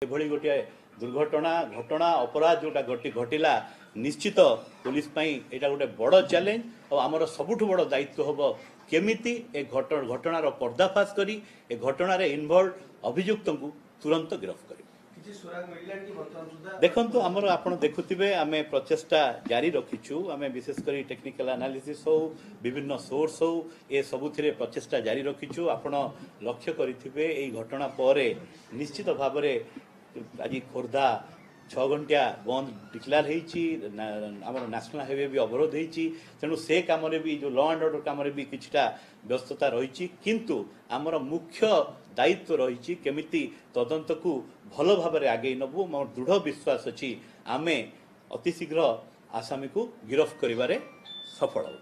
एभली गोटे दुर्घटना घटना अपराध जोटा घटिला निश्चित पुलिस यहाँ गोटे बड़ चैलेंज और आमर सबुठ बड़ दायित्व हम केमिति ए घटनार पर्दाफाश करी ए घटनार इनवल्व अभियुक्त को तुरंत गिरफ्त कर देखु आमर आप देखुवे आम प्रचेषा जारी रखीचु आम विशेषकर टेक्निकल एनालिसिस हो विभिन्न सोर्स हो ए सबुथिरे प्रचेषा जारी रखीचु आपण लक्ष्य करेंगे यही घटना पर निश्चित भाव आज खोर्धा 6 घंटिया बंद डिक्लेयर होमर नेशनल हाईवे भी अवरोध होती तेणु से कम भी जो लॉ एंड ऑर्डर कम भी किछटा व्यस्तता रही किंतु आमर मुख्य दायित्व रही केमिति तदंत को भल भाव में आगे नबू मोर दृढ़ विश्वास अच्छी आमे अति शीघ्र आसामी को गिरफ्त करिबारे सफल हो।